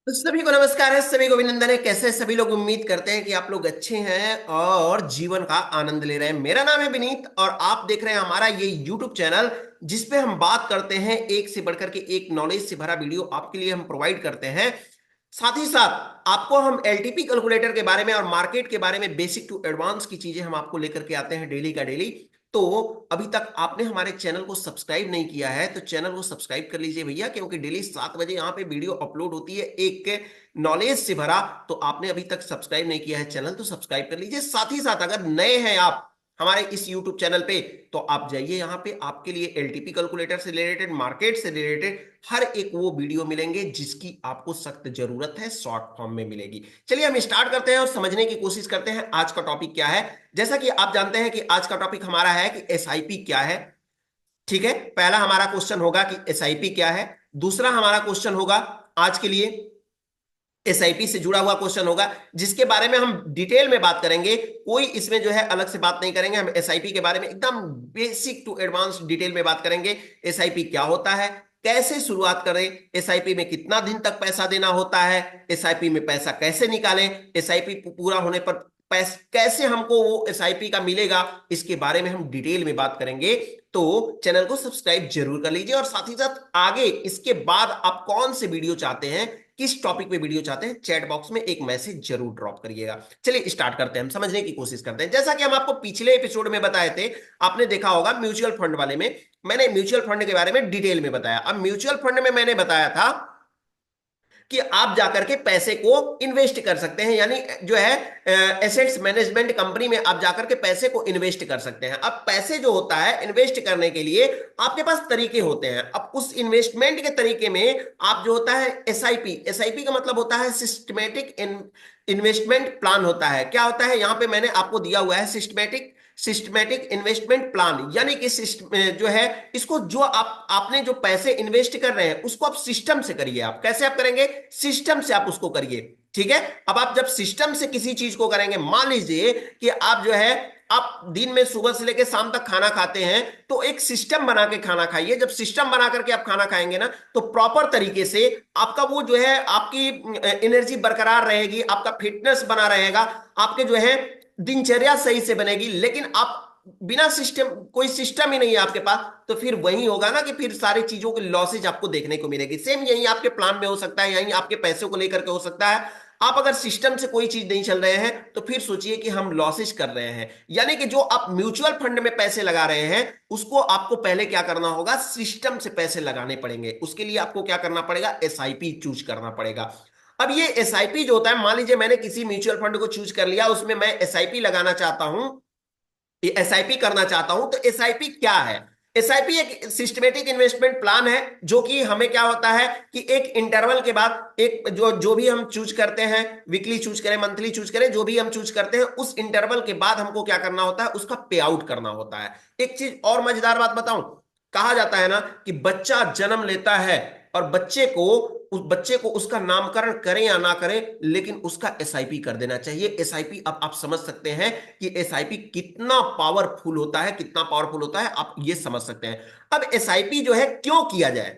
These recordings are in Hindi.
तो सभी को नमस्कार है, सभी को अभिनंदन है। कैसे हैं सभी लोग? उम्मीद करते हैं कि आप लोग अच्छे हैं और जीवन का आनंद ले रहे हैं। मेरा नाम है विनीत और आप देख रहे हैं हमारा ये यूट्यूब चैनल, जिसपे हम बात करते हैं एक से बढ़कर के एक नॉलेज से भरा वीडियो आपके लिए हम प्रोवाइड करते हैं। साथ ही साथ आपको हम एलटीपी कैलकुलेटर के बारे में और मार्केट के बारे में बेसिक टू एडवांस की चीजें हम आपको लेकर के आते हैं डेली का डेली। तो अभी तक आपने हमारे चैनल को सब्सक्राइब नहीं किया है तो चैनल को सब्सक्राइब कर लीजिए भैया, क्योंकि डेली 7 बजे यहाँ पे वीडियो अपलोड होती है एक नॉलेज से भरा। तो आपने अभी तक सब्सक्राइब नहीं किया है चैनल तो सब्सक्राइब कर लीजिए। साथ ही साथ अगर नए हैं आप हमारे इस यूट्यूब चैनल पे तो आप जाइए, यहाँ पे आपके लिए एलटीपी कैलकुलेटर से रिलेटेड, मार्केट से रिलेटेड हर एक वो वीडियो मिलेंगे जिसकी आपको सख्त जरूरत है, शॉर्ट फॉर्म में मिलेगी। चलिए हम स्टार्ट करते हैं और समझने की कोशिश करते हैं आज का टॉपिक क्या है। जैसा कि आप जानते हैं कि आज का टॉपिक हमारा है कि एसआईपी क्या है। ठीक है, पहला हमारा क्वेश्चन होगा कि एसआईपी क्या है। दूसरा हमारा क्वेश्चन होगा आज के लिए एसआईपी से जुड़ा हुआ क्वेश्चन होगा, जिसके बारे में हम डिटेल में बात करेंगे। कोई इसमें जो है अलग से बात नहीं करेंगे, हम एसआईपी के बारे में एकदम बेसिक टू एडवांस डिटेल में बात करेंगे। एसआईपी क्या होता है, कैसे शुरुआत करें, एसआईपी में कितना दिन तक पैसा देना होता है, एसआईपी में पैसा कैसे निकालें, एसआईपी पूरा होने पर पैसा कैसे हमको वो एसआईपी का मिलेगा, इसके बारे में हम डिटेल में बात करेंगे। तो चैनल को सब्सक्राइब जरूर कर लीजिए और साथ ही साथ आगे इसके बाद आप कौन से वीडियो चाहते हैं, किस टॉपिक पे वीडियो चाहते हैं, चैट बॉक्स में एक मैसेज जरूर ड्रॉप करिएगा। चलिए स्टार्ट करते हैं, हम समझने की कोशिश करते हैं। जैसा कि हम आपको पिछले एपिसोड में बताए थे, आपने देखा होगा म्यूचुअल फंड वाले में मैंने म्यूचुअल फंड के बारे में डिटेल में बताया। अब म्यूचुअल फंड में मैंने बताया था कि आप जाकर के पैसे को इन्वेस्ट कर सकते हैं, यानी जो है एसेट्स मैनेजमेंट कंपनी में आप जाकर के पैसे को इन्वेस्ट कर सकते हैं। अब पैसे जो होता है इन्वेस्ट करने के लिए आपके पास तरीके होते हैं। अब उस इन्वेस्टमेंट के तरीके में आप जो होता है एसआईपी, एसआईपी का मतलब होता है सिस्टमेटिक इन्वेस्टमेंट प्लान होता है। क्या होता है, यहां पे मैंने आपको दिया हुआ है सिस्टमेटिक सिस्टमेटिक इन्वेस्टमेंट प्लान, यानी कि जो है इसको जो आपने जो पैसे इन्वेस्ट कर रहे हैं उसको आप सिस्टम से करिए। आप कैसे आप करेंगे, सिस्टम से आप उसको करिए। ठीक है, अब आप जब सिस्टम से किसी चीज को करेंगे, मान लीजिए कि आप जो है आप दिन में सुबह से लेकर शाम तक खाना खाते हैं, तो एक सिस्टम बना के खाना खाइए। जब सिस्टम बना करके आप खाना खाएंगे ना, तो प्रॉपर तरीके से आपका वो जो है आपकी एनर्जी बरकरार रहेगी, आपका फिटनेस बना रहेगा, आपके जो है दिनचर्या सही से बनेगी। लेकिन आप बिना सिस्टम, कोई सिस्टम ही नहीं है आपके पास, तो फिर वही होगा ना कि फिर सारी चीजों की लॉसेज आपको देखने को मिलेगी। सेम यही आपके प्लान में हो सकता है, यही आपके पैसों को लेकर के हो सकता है। आप अगर सिस्टम से कोई चीज नहीं चल रहे हैं तो फिर सोचिए कि हम लॉसेज कर रहे हैं। यानी कि जो आप म्यूचुअल फंड में पैसे लगा रहे हैं उसको आपको पहले क्या करना होगा, सिस्टम से पैसे लगाने पड़ेंगे। उसके लिए आपको क्या करना पड़ेगा, एसआईपी चूज करना पड़ेगा। अब ये एसआईपी जो होता है, मान लीजिए मैंने किसी म्यूचुअल फंड को चूज कर लिया, उसमें मैं एसआईपी लगाना चाहता हूं, ये एसआईपी करना चाहता हूं। तो एसआईपी क्या है, एसआईपी एक सिस्टमेटिक इन्वेस्टमेंट प्लान है, जो कि हमें क्या होता है कि एक इंटरवल के बाद एक जो जो भी हम चूज करते हैं, वीकली चूज करें, मंथली चूज करें, जो भी हम चूज करते हैं, उस इंटरवल के बाद हमको क्या करना होता है, उसका पे आउट करना होता है। एक चीज और मजेदार बात बताऊं, कहा जाता है ना कि बच्चा जन्म लेता है और बच्चे को उसका नामकरण करें या ना करें, लेकिन उसका एसआईपी कर देना चाहिए। एसआईपी अब आप समझ सकते हैं कि एसआईपी कितना पावरफुल होता है, कितना पावरफुल होता है, आप ये समझ सकते हैं। अब एसआईपी जो है क्यों किया जाए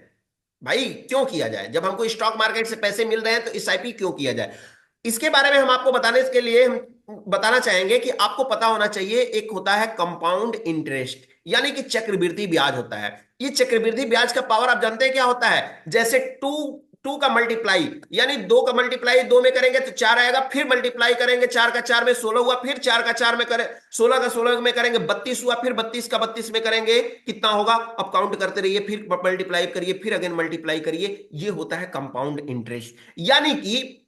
भाई, क्यों किया जाए? जब हमको स्टॉक मार्केट से पैसे मिल रहे हैं तो एसआईपी क्यों किया जाए, इसके बारे में हम आपको बताने के लिए हम बताना चाहेंगे कि आपको पता होना चाहिए। एक होता है कंपाउंड इंटरेस्ट, यानी कि चक्रवृद्धि ब्याज होता है। ये चक्रवृद्धि ब्याज का पावर आप जानते हैं क्या होता है? जैसे टू टू का मल्टीप्लाई, यानी दो का मल्टीप्लाई दो में करेंगे तो चार आएगा, फिर मल्टीप्लाई करेंगे, चार का चार में 16 हुआ, फिर चार का चार में करें 16 का 16 में करेंगे 32 हुआ, फिर 32 का 32 में करेंगे कितना होगा, अब काउंट करते रहिए, फिर मल्टीप्लाई करिए, फिर अगेन मल्टीप्लाई करिए। ये होता है कंपाउंड इंटरेस्ट। यानी कि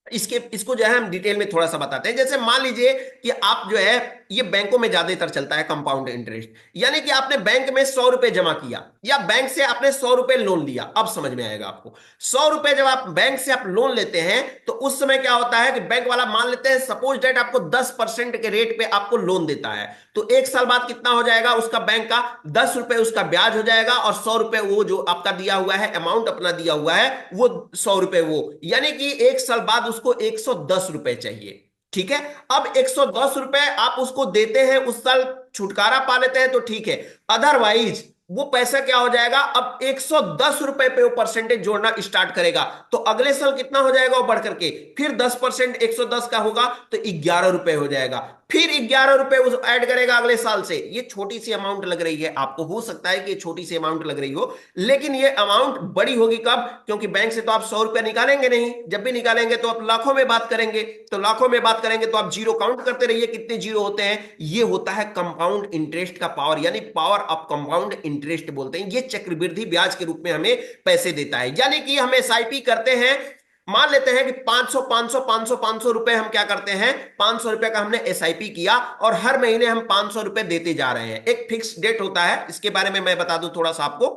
इसको जो है हम डिटेल में थोड़ा सा बताते हैं। जैसे मान लीजिए कि आप जो है, ये बैंकों में ज्यादातर चलता है कंपाउंड इंटरेस्ट, यानी कि आपने बैंक में 100 रुपए जमा किया या बैंक से आपने 100 रुपए लोन लिया। अब समझ में आएगा आपको, 100 रुपए जब आप बैंक से आप लोन लेते हैं तो उस समय क्या होता है कि बैंक वाला मान लेते हैं सपोज डेट आपको 10% के रेट पे आपको लोन देता है, तो एक साल बाद कितना हो जाएगा उसका, बैंक का 10 रुपए उसका ब्याज हो जाएगा और 100 रुपए वो जो आपका दिया हुआ है, अमाउंट अपना दिया हुआ है वो 100 रुपए वो, यानी कि एक साल बाद उसको 110 रुपए चाहिए। ठीक है, अब 110 रुपए आप उसको देते हैं, उस साल छुटकारा पा लेते हैं तो ठीक है, अदरवाइज वो पैसा क्या हो जाएगा, अब 110 रुपए पे वो परसेंटेज जोड़ना स्टार्ट करेगा। तो अगले साल कितना हो जाएगा वो बढ़ करके, फिर 10% 110 का होगा तो 11 रुपए हो जाएगा, फिर 11 रुपए उस ऐड करेगा अगले साल से। ये छोटी सी अमाउंट लग रही है आपको, हो सकता है कि ये छोटी सी अमाउंट लग रही हो, लेकिन ये अमाउंट बड़ी होगी कब, क्योंकि बैंक से तो आप 100 रुपया निकालेंगे नहीं, जब भी निकालेंगे तो आप लाखों में बात करेंगे, तो लाखों में बात करेंगे तो आप जीरो काउंट करते रहिए कितने जीरो होते हैं। ये होता है कंपाउंड इंटरेस्ट का पावर, यानी पावर ऑफ कंपाउंड इंटरेस्ट बोलते हैं। ये चक्रवृद्धि ब्याज के रूप में हमें पैसे देता है। यानी कि हम एसआईपी करते हैं, मान लेते हैं कि 500 500 500 500 रुपए हम क्या करते हैं, 500 रुपए का हमने एसआईपी किया और हर महीने हम 500 रुपए देते जा रहे हैं। एक फिक्स डेट होता है, इसके बारे में मैं बता दूं थोड़ा सा आपको,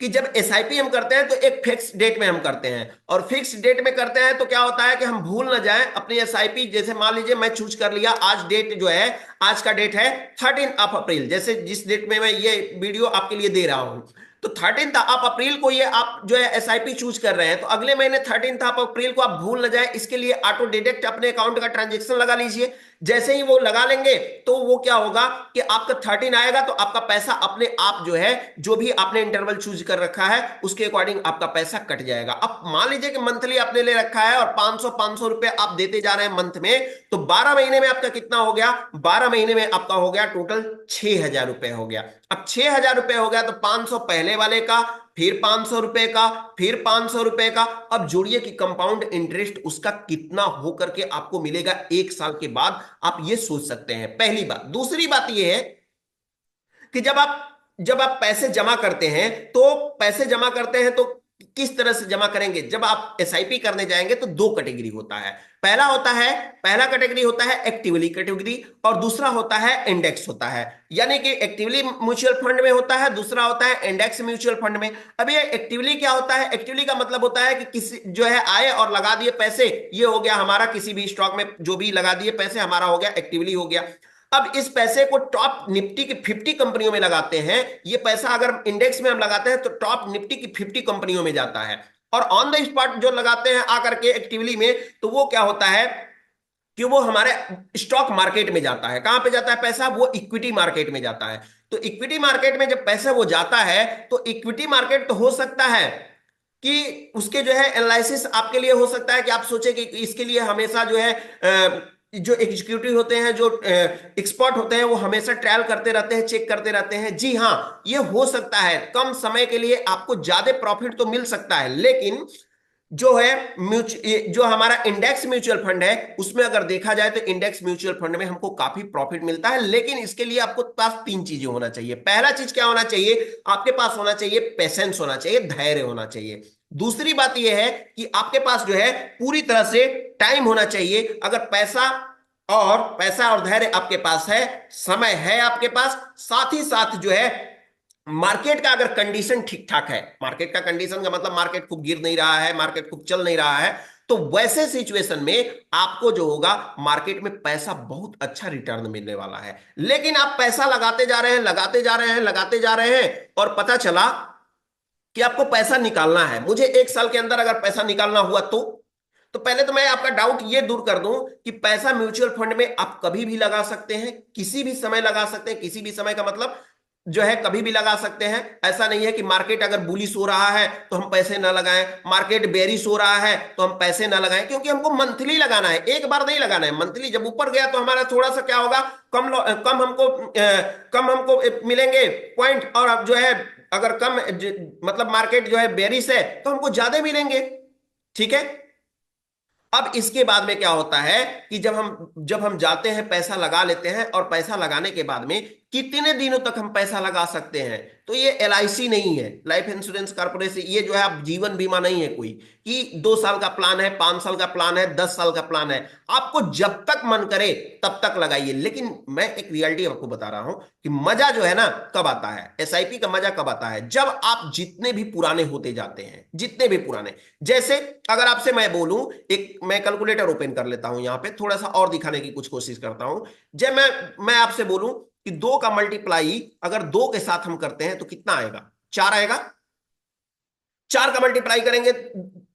कि जब एसआईपी हम करते हैं तो एक फिक्स डेट में हम करते हैं, और फिक्स डेट में करते हैं तो क्या होता है कि हम भूल ना जाएं अपनी एसआईपी। जैसे मान लीजिए मैं चूज कर लिया, आज डेट जो है, आज का डेट है 13 अप्रैल, जैसे जिस डेट में मैं ये वीडियो आपके लिए दे रहा हूं, तो 13 अप्रैल को ये आप जो है एसआईपी चूज कर रहे हैं, तो अगले महीने 13 अप्रैल को आप भूल ना जाए, इसके लिए ऑटो डिडक्ट अपने अकाउंट का ट्रांजेक्शन लगा लीजिए। जैसे ही वो लगा लेंगे तो वो क्या होगा कि आपका 13 आएगा तो आपका पैसा अपने आप जो है, जो भी आपने इंटरवल चूज कर रखा है उसके अकॉर्डिंग आपका पैसा कट जाएगा। अब मान लीजिए कि मंथली आपने ले रखा है और 500 500 रुपए आप देते जा रहे हैं मंथ में, तो 12 महीने में आपका कितना हो गया, 12 महीने में आपका हो गया टोटल 6,000 रुपए हो गया। अब 6,000 रुपए हो गया तो 500 पहले वाले का, फिर 500 रुपए का, फिर 500 रुपए का। अब जोड़िए कि कंपाउंड इंटरेस्ट उसका कितना हो करके आपको मिलेगा एक साल के बाद, आप ये सोच सकते हैं, पहली बात। दूसरी बात ये है कि जब आप पैसे जमा करते हैं, तो पैसे जमा करते हैं तो किस तरह से जमा करेंगे। जब आप एसआईपी करने जाएंगे तो दो कैटेगरी होता है, पहला कैटेगरी होता है एक्टिवली कैटेगरी, और दूसरा होता है इंडेक्स होता है। यानी कि एक्टिवली म्यूचुअल फंड में होता है, दूसरा होता है इंडेक्स म्यूचुअल फंड में। अब ये एक्टिवली क्या होता है, एक्टिवली का मतलब होता है कि किसी जो है आए और लगा दिए पैसे, ये हो गया हमारा, किसी भी स्टॉक में जो भी लगा दिए पैसे हमारा हो गया एक्टिवली हो गया। अब इस पैसे को टॉप निफ्टी की 50 कंपनियों में लगाते हैं, ये पैसा अगर इंडेक्स में हम लगाते हैं तो टॉप निफ्टी की 50 कंपनियों में जाता है। और ऑन द स्पॉट जो लगाते हैं आकर के एक्टिवली में, तो वो क्या होता है कि वो हमारे स्टॉक मार्केट में जाता है। कहां पे जाता है पैसा, वो इक्विटी मार्केट में जाता है। तो इक्विटी मार्केट में जब पैसा वो जाता है, तो इक्विटी मार्केट तो हो सकता है कि उसके जो है एनालिसिस आपके लिए हो सकता है कि आप सोचे कि इसके लिए हमेशा जो है जो एग्जीक्यूटिव होते हैं, जो एक्सपर्ट होते हैं, वो हमेशा ट्रायल करते रहते हैं, चेक करते रहते हैं। जी हाँ, ये हो सकता है कम समय के लिए आपको ज्यादा प्रॉफिट तो मिल सकता है, लेकिन जो है जो हमारा इंडेक्स म्यूचुअल फंड है, उसमें अगर देखा जाए तो इंडेक्स म्यूचुअल फंड में हमको काफी प्रॉफिट मिलता है। लेकिन इसके लिए आपको पास तीन चीजें होना चाहिए। पहला चीज क्या होना चाहिए, आपके पास होना चाहिए पेशेंस, होना चाहिए धैर्य होना चाहिए। दूसरी बात यह है कि आपके पास जो है पूरी तरह से टाइम होना चाहिए। अगर पैसा और धैर्य आपके पास है, समय है आपके पास, साथ ही साथ जो है मार्केट का अगर कंडीशन ठीक ठाक है, मार्केट का कंडीशन का मतलब मार्केट खूब गिर नहीं रहा है, मार्केट खूब चल नहीं रहा है, तो वैसे सिचुएशन में आपको जो होगा मार्केट में पैसा बहुत अच्छा रिटर्न मिलने वाला है। लेकिन आप पैसा लगाते जा रहे हैं, लगाते जा रहे हैं, लगाते जा रहे हैं, और पता चला कि आपको पैसा निकालना है, मुझे एक साल के अंदर अगर पैसा निकालना हुआ तो पहले तो मैं आपका डाउट ये दूर कर दूं कि पैसा म्यूचुअल फंड में आप कभी भी लगा सकते हैं, किसी भी समय लगा सकते हैं। किसी भी समय का मतलब जो है कभी भी लगा सकते हैं। ऐसा नहीं है कि मार्केट अगर बुलिश हो रहा है तो हम पैसे ना लगाएं, मार्केट बेरिश हो रहा है तो हम पैसे ना लगाएं, क्योंकि हमको मंथली लगाना है, एक बार नहीं लगाना है। मंथली जब ऊपर गया तो हमारा थोड़ा सा क्या होगा, कम हमको मिलेंगे पॉइंट, और अब जो है अगर मतलब मार्केट जो है बेरिश है तो हमको ज्यादा मिलेंगे। ठीक है। अब इसके बाद में क्या होता है कि जब हम जाते हैं पैसा लगा लेते हैं, और पैसा लगाने के बाद में कितने दिनों तक हम पैसा लगा सकते हैं, तो ये एलआईसी नहीं है, लाइफ इंश्योरेंस कॉर्पोरेशन, ये जो है आप जीवन बीमा नहीं है कोई कि 2 साल का प्लान है, 5 साल का प्लान है, 10 साल का प्लान है। आपको जब तक मन करे तब तक लगाइए। लेकिन मैं एक रियलिटी आपको बता रहा हूं कि मजा जो है ना कब आता है, एसआईपी का मजा कब आता है, जब आप जितने भी पुराने होते जाते हैं, जितने भी पुराने। जैसे अगर आपसे मैं बोलूं, एक मैं कैलकुलेटर ओपन कर लेता हूं, यहां पे थोड़ा सा और दिखाने की कुछ कोशिश करता हूं। जब मैं आपसे बोलूं कि 2 का मल्टीप्लाई अगर 2 के साथ हम करते हैं तो कितना आएगा, 4 आएगा। 4 का मल्टीप्लाई करेंगे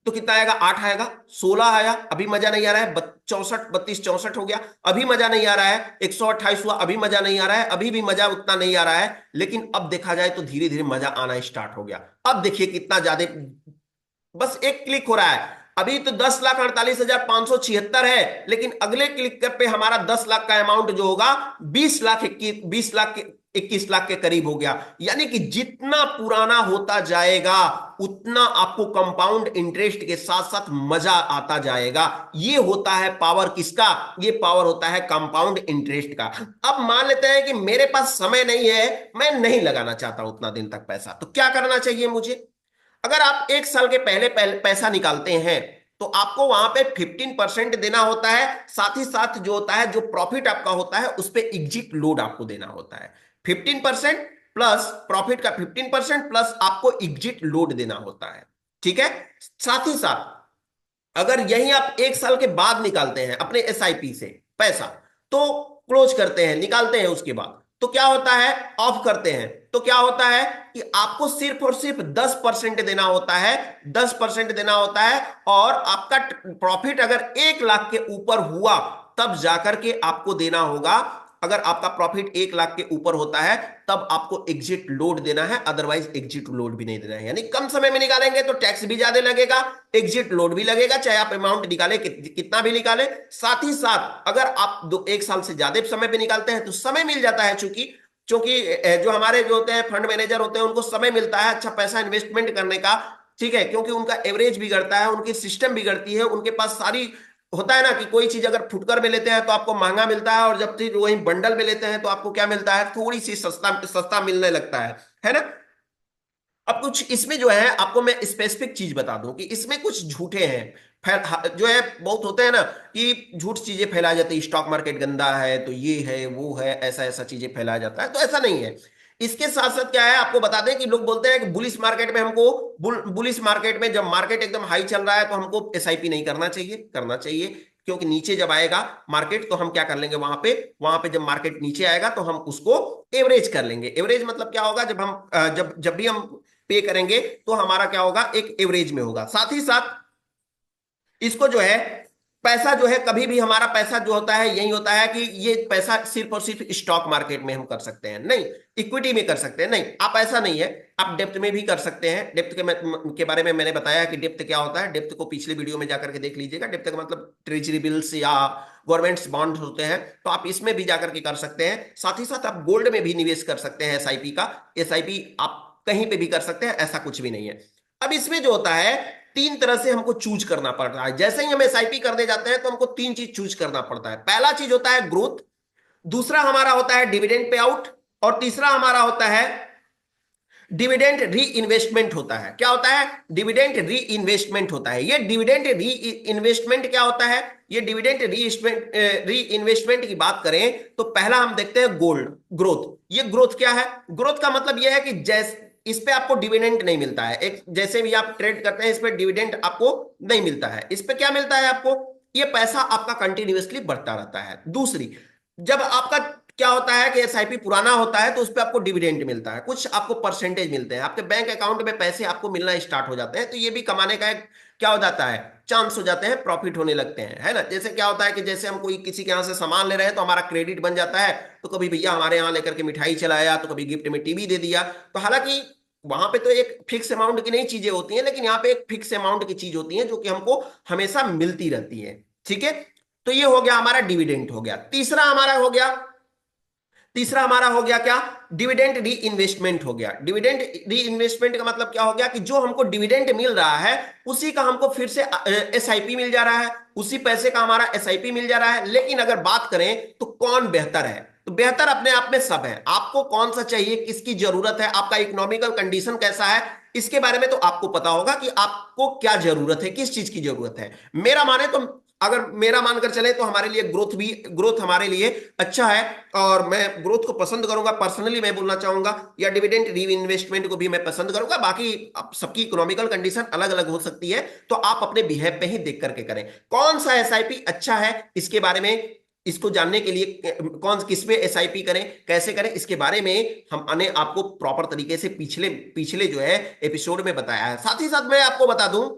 तो कितना आएगा, 8 आएगा। 16 आया, अभी मजा नहीं आ रहा है। 64, 32, 64 हो गया, अभी मजा नहीं आ रहा है। 128 हुआ, अभी मजा नहीं आ रहा है, अभी भी मजा उतना नहीं आ रहा है। लेकिन अब देखा जाए तो धीरे धीरे मजा आना स्टार्ट हो गया। अब देखिए कितना ज्यादा, बस एक क्लिक हो रहा है। अभी तो 10,48,576 है, लेकिन अगले क्लिक पे हमारा 10 लाख का अमाउंट जो होगा 20 लाख 21 लाख के करीब हो गया। यानी कि जितना पुराना होता जाएगा उतना आपको कंपाउंड इंटरेस्ट के साथ साथ मजा आता जाएगा। ये होता है पावर किसका, ये पावर होता है कंपाउंड इंटरेस्ट का। अब मान लेते हैं कि मेरे पास समय नहीं है, मैं नहीं लगाना चाहता उतना दिन तक पैसा, तो क्या करना चाहिए मुझे। अगर आप 1 साल के पहले पैसा निकालते हैं तो आपको वहां पे 15% देना होता है। साथ ही साथ जो होता है, जो प्रॉफिट आपका होता है उस पे एग्जिट लोड आपको देना होता है। 15% प्लस प्रॉफिट का 15% प्लस आपको एग्जिट लोड देना होता है। ठीक है। साथ ही साथ अगर यही आप 1 साल के बाद निकालते हैं अपने एसआईपी से पैसा, तो क्लोज करते हैं, निकालते हैं, उसके बाद तो क्या होता है, ऑफ करते हैं, तो क्या होता है कि आपको सिर्फ और सिर्फ 10% देना होता है। 10% देना होता है, और आपका प्रॉफिट अगर 1 लाख के ऊपर हुआ तब जाकर के आपको देना होगा। अगर आपका प्रॉफिट 1 लाख के ऊपर होता है तब आपको एग्जिट लोड देना है, अदरवाइज एग्जिट लोड भी नहीं देना है। यानी कम समय में निकालेंगे तो टैक्स भी ज्यादा लगेगा, एग्जिट लोड भी लगेगा, चाहे आप अमाउंट निकाले कितना भी निकाले। साथ ही साथ अगर आप 1 साल से ज्यादा समय पे निकालते हैं तो समय मिल जाता है, चूंकि क्योंकि जो हमारे जो होते हैं फंड मैनेजर होते हैं उनको समय मिलता है अच्छा पैसा इन्वेस्टमेंट करने का। ठीक है, क्योंकि उनका एवरेज बिगड़ता है, उनकी सिस्टम बिगड़ती है, उनके पास सारी होता है ना कि कोई चीज अगर फुटकर में लेते हैं तो आपको महंगा मिलता है, और जब चीज वही बंडल में लेते हैं तो आपको क्या मिलता है, थोड़ी सी सस्ता सस्ता मिलने लगता है ना। अब कुछ इसमें जो है आपको मैं स्पेसिफिक चीज बता दूं कि इसमें कुछ झूठे हैं। जो है बहुत होते हैं ना कि झूठ चीजें फैलाई जाती है, स्टॉक मार्केट गंदा है तो ये है वो है, ऐसा ऐसा चीजें फैलाया जाता है, तो ऐसा नहीं है। इसके साथ साथ क्या है आपको बता दें कि लोग बोलते हैं कि बुलिश मार्केट में हमको बुलिश मार्केट में जब मार्केट एकदम हाई चल रहा है तो हमको एसआईपी नहीं करना चाहिए। करना चाहिए, क्योंकि नीचे जब आएगा मार्केट तो हम क्या कर लेंगे, वहां पे जब मार्केट नीचे आएगा तो हम उसको एवरेज कर लेंगे। एवरेज मतलब क्या होगा, जब हम जब जब भी हम पे करेंगे तो हमारा क्या होगा, एक एवरेज में होगा। साथ ही साथ इसको जो है पैसा जो है, कभी भी हमारा पैसा जो होता है यही होता है कि ये पैसा सिर्फ और सिर्फ स्टॉक मार्केट में हम कर सकते हैं, नहीं इक्विटी में कर सकते हैं, नहीं आप ऐसा नहीं है। आप डेप्थ में भी कर सकते हैं। डेप्थ के बारे में मैंने बताया कि डेप्थ क्या होता है। डेप्थ को पिछले वीडियो में जाकर के देख लीजिएगा। डेप्थ का मतलब ट्रेजरी बिल्स या गवर्नमेंट्स बॉन्ड होते हैं, तो आप इसमें भी जाकर के कर सकते हैं। साथ ही साथ आप गोल्ड में भी निवेश कर सकते हैं, एसआईपी का। एसआईपी आप कहीं पे भी कर सकते हैं, ऐसा कुछ भी नहीं है। अब इसमें जो होता है 3 तरह से हमको चूज करना पड़ रहा है। जैसे ही हम एसआईपी करने जाते हैं तो हमको 3 चीज चूज करना पड़ता है। पहला चीज होता है ग्रोथ, दूसरा हमारा होता है डिविडेंड पे आउट, और तीसरा हमारा होता है डिविडेंड री इन्वेस्टमेंट होता है। क्या होता है, डिविडेंड री इन्वेस्टमेंट होता है। ये डिविडेंड री इन्वेस्टमेंट क्या होता है, ये डिविडेंड री इन्वेस्टमेंट की बात करें तो पहला हम देखते हैं गोल्ड ग्रोथ। ये ग्रोथ क्या है, ग्रोथ का मतलब यह है कि जैसे इस पे आपको डिविडेंड नहीं मिलता है, एक जैसे भी आप ट्रेड करते हैं इस पे डिविडेंड आपको नहीं मिलता है। इस पे क्या मिलता है आपको, ये पैसा आपका कंटिन्यूअसली बढ़ता रहता है। दूसरी, जब आपका क्या होता है कि एसआईपी पुराना होता है तो उस पर आपको डिविडेंड मिलता है, कुछ आपको परसेंटेज मिलते हैं, आपके बैंक अकाउंट में पैसे आपको मिलना स्टार्ट हो जाते हैं, तो ये भी कमाने का एक क्या हो जाता है, चांस हो जाते हैं, प्रॉफिट होने लगते हैं, है ना। जैसे क्या होता है कि जैसे हम कोई किसी के यहाँ से सामान ले रहे हैं तो हमारा क्रेडिट बन जाता है, तो कभी भैया हमारे यहाँ लेकर के मिठाई चलाया, तो कभी गिफ्ट में टीवी दे दिया। तो हालांकि वहां पे तो एक फिक्स अमाउंट की नहीं चीजें होती हैं, लेकिन यहाँ पे एक फिक्स अमाउंट की चीज होती है जो कि हमको हमेशा मिलती रहती है। ठीक है, तो ये हो गया हमारा डिविडेंड हो गया। तीसरा हमारा हो गया क्या, डिविडेंड री इन्वेस्टमेंट हो गया। डिविडेंड री इन्वेस्टमेंट का मतलब क्या हो गया कि जो हमको डिविडेंड मिल रहा है उसी का हमको फिर से एसआईपी मिल जा रहा है, उसी पैसे का हमारा एसआईपी मिल जा रहा है। लेकिन अगर बात करें तो कौन बेहतर है, तो बेहतर अपने आप में सब है। आपको कौन सा चाहिए, किसकी जरूरत है, आपका इकोनॉमिकल कंडीशन कैसा है, इसके बारे में तो आपको पता होगा कि आपको क्या जरूरत है, किस चीज की जरूरत है। मेरा माने तो, अगर मेरा मानकर चले तो हमारे लिए ग्रोथ हमारे लिए अच्छा है, और मैं ग्रोथ को पसंद करूंगा। पर्सनली मैं बोलना चाहूंगा, या डिविडेंड री इन्वेस्टमेंट को भी मैं पसंद करूंगा। बाकी अब सबकी इकोनॉमिकल कंडीशन अलग अलग हो सकती है, तो आप अपने बिहेव पे ही देख करके करें कौन सा एसआईपी अच्छा है। इसके बारे में, इसको जानने के लिए कौन किसमें एसआईपी करें, कैसे करें, इसके बारे में हमने आपको प्रॉपर तरीके से पिछले पिछले जो है एपिसोड में बताया है। साथ ही साथ मैं आपको बता दूं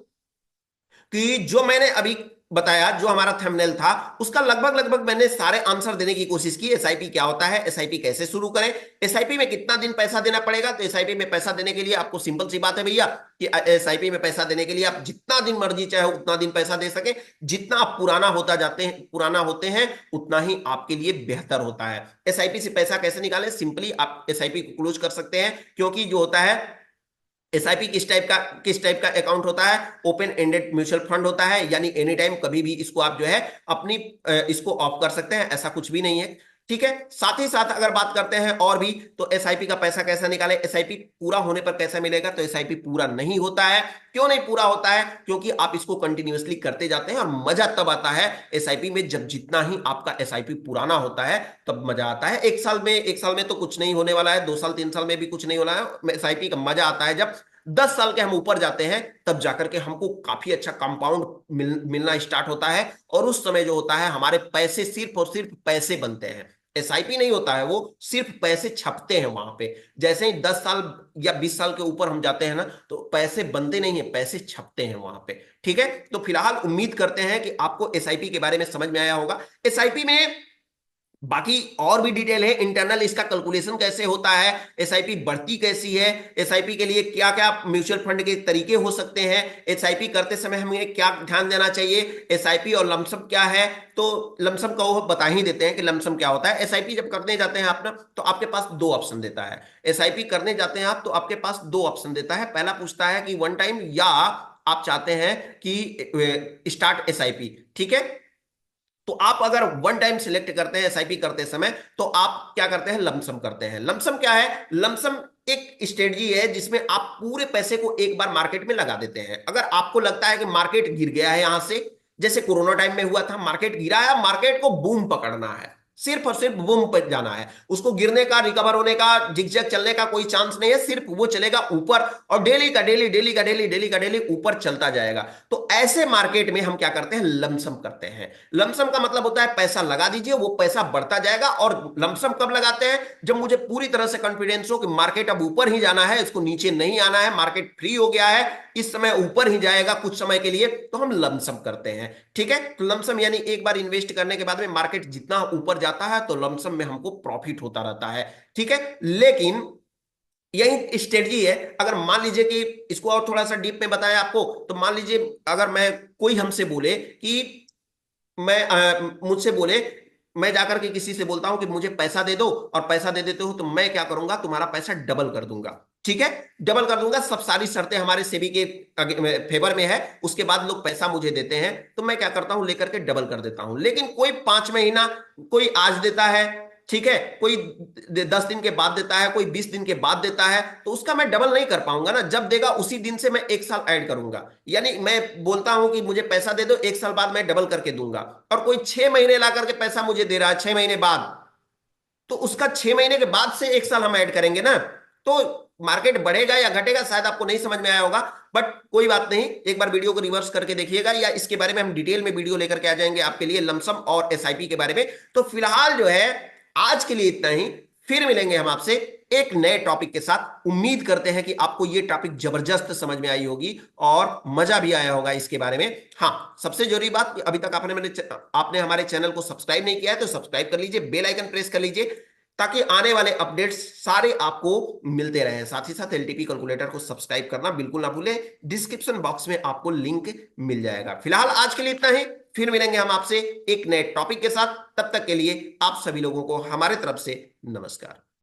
कि जो मैंने अभी बताया, जो हमारा थंबनेल था, उसका लगभग लगभग मैंने सारे आंसर देने की कोशिश की। एसआईपी क्या होता है, एसआईपी कैसे शुरू करें, एसआईपी में कितना दिन पैसा देना पड़ेगा। तो एसआईपी में पैसा देने के लिए आपको सिंपल सी बात है भैया कि एसआईपी में पैसा देने के लिए आप जितना दिन मर्जी चाहे उतना दिन पैसा दे सके। जितना आप पुराना होते हैं उतना ही आपके लिए बेहतर होता है। एसआईपी से पैसा कैसे निकालें, सिंपली आप एसआईपी को क्लोज कर सकते हैं, क्योंकि जो होता है एसआईपी किस टाइप का अकाउंट होता है, ओपन एंडेड म्यूचुअल फंड होता है, यानी एनी टाइम कभी भी इसको आप जो है अपनी इसको ऑफ कर सकते हैं, ऐसा कुछ भी नहीं है। ठीक है, साथ ही साथ अगर बात करते हैं और भी, तो एसआईपी का पैसा कैसा निकाले, एसआईपी पूरा होने पर कैसा मिलेगा। तो एसआईपी पूरा नहीं होता है। क्यों नहीं पूरा होता है, क्योंकि आप इसको कंटिन्यूअसली करते जाते हैं, और मजा तब आता है एसआईपी में जब जितना ही आपका एसआईपी पुराना होता है तब मजा आता है। एक साल में तो कुछ नहीं होने वाला है, 2 साल 3 साल में भी कुछ नहीं होना है। एसआईपी का मजा आता है जब 10 साल के हम ऊपर जाते हैं, तब जाकर के हमको काफी अच्छा कंपाउंड मिलना स्टार्ट होता है, और उस समय जो होता है हमारे पैसे सिर्फ और सिर्फ पैसे बनते हैं। एसआईपी नहीं होता है, वो सिर्फ पैसे छपते हैं वहां पे। जैसे ही 10 साल या 20 साल के ऊपर हम जाते हैं ना, तो पैसे बनते नहीं है, पैसे छपते हैं वहां पे। ठीक है, तो फिलहाल उम्मीद करते हैं कि आपको एसआईपी के बारे में समझ में आया होगा। एसआईपी में बाकी और भी डिटेल है, इंटरनल इसका कैलकुलेशन कैसे होता है, एसआईपी बढ़ती कैसी है, एसआईपी के लिए क्या क्या म्यूचुअल फंड के तरीके हो सकते हैं, एसआईपी करते समय हमें क्या ध्यान देना चाहिए, एसआईपी और लमसम क्या है। तो लमसम का वो बता ही देते हैं कि लमसम क्या होता है। एसआईपी जब करने जाते हैं आप ना, तो आपके पास दो ऑप्शन देता है। एसआईपी करने जाते हैं आप, तो आपके पास दो ऑप्शन देता है। पहला पूछता है कि वन टाइम, या आप चाहते हैं कि स्टार्ट एसआईपी। ठीक है, तो आप अगर वन टाइम सिलेक्ट करते हैं एसआईपी करते समय, तो आप क्या करते हैं, लमसम करते हैं। लमसम क्या है, लमसम एक स्ट्रेटजी है जिसमें आप पूरे पैसे को एक बार मार्केट में लगा देते हैं। अगर आपको लगता है कि मार्केट गिर गया है, यहां से जैसे कोरोना टाइम में हुआ था, मार्केट गिरा है, मार्केट को बूम पकड़ना है, सिर्फ और सिर्फ बूम पर जाना है, उसको गिरने का, रिकवर होने का, जिगजैग चलने का कोई चांस नहीं है, सिर्फ वो चलेगा ऊपर, और डेली का डेली, डेली का डेली, डेली का डेली ऊपर चलता जाएगा। तो ऐसे मार्केट में हम क्या करते हैं, लमसम करते हैं। लमसम का मतलब होता है पैसा लगा दीजिए, वो पैसा बढ़ता जाएगा। और लमसम कब लगाते हैं, जब मुझे पूरी तरह से कॉन्फिडेंस हो कि मार्केट अब ऊपर ही जाना है, इसको नीचे नहीं आना है, मार्केट फ्री हो गया है, इस समय ऊपर ही जाएगा कुछ समय के लिए, तो हम लमसम करते हैं। ठीक है, तो लमसम यानी एक बार इन्वेस्ट करने के बाद में मार्केट जितना ऊपर जाता है, तो लमसम में हमको प्रॉफिट होता रहता है। ठीक है, लेकिन यही स्ट्रेटजी है। अगर मान लीजिए कि इसको और थोड़ा सा डीप में बताया आपको, तो मान लीजिए अगर मैं, कोई हमसे बोले कि मुझसे बोले, मैं जाकर के किसी से बोलता हूं कि मुझे पैसा दे दो, और पैसा दे देते हो, तो मैं क्या करूंगा, तुम्हारा पैसा डबल कर दूंगा। ठीक है, डबल कर दूंगा, सब सारी शर्तें हमारे सेबी के फेवर में है, उसके बाद लोग पैसा मुझे देते हैं, तो मैं क्या करता हूं, लेकर के डबल कर देता हूं। लेकिन कोई 5 महीना, कोई आज देता है, ठीक है, कोई 10 दिन के बाद देता है, कोई 20 दिन के बाद देता है, तो उसका मैं डबल नहीं कर पाऊंगा ना। जब देगा उसी दिन से मैं 1 साल ऐड करूंगा, यानी मैं बोलता हूं कि मुझे पैसा दे दो, 1 साल बाद मैं डबल करके दूंगा। और कोई 6 महीने ला करके पैसा मुझे दे रहा है 6 महीने बाद, तो उसका 6 महीने के बाद से 1 साल हम ऐड करेंगे ना। तो मार्केट बढ़ेगा या घटेगा, शायद आपको नहीं समझ में आया होगा, बट कोई बात नहीं, एक बार वीडियो को रिवर्स करके देखिएगा, या इसके बारे में हम डिटेल में वीडियो लेकर के आ जाएंगे आपके लिए, लमसम और एसआईपी के बारे में। तो फिलहाल जो है आज के लिए इतना ही, फिर मिलेंगे हम आपसे एक नए टॉपिक के साथ। उम्मीद करते हैं कि आपको ये टॉपिक जबरदस्त समझ में आई होगी और मजा भी आया होगा इसके बारे में। हाँ, सबसे जरूरी बात, अभी तक आपने हमारे चैनल को सब्सक्राइब नहीं किया है, तो सब्सक्राइब कर लीजिए, बेल आइकन प्रेस कर लीजिए, ताकि आने वाले अपडेट्स सारे आपको मिलते रहें। साथ ही साथ एलटीपी कैलकुलेटर को सब्सक्राइब करना बिल्कुल ना भूलें, डिस्क्रिप्शन बॉक्स में आपको लिंक मिल जाएगा। फिलहाल आज के लिए इतना ही, फिर मिलेंगे हम आपसे एक नए टॉपिक के साथ। तब तक के लिए आप सभी लोगों को हमारे तरफ से नमस्कार।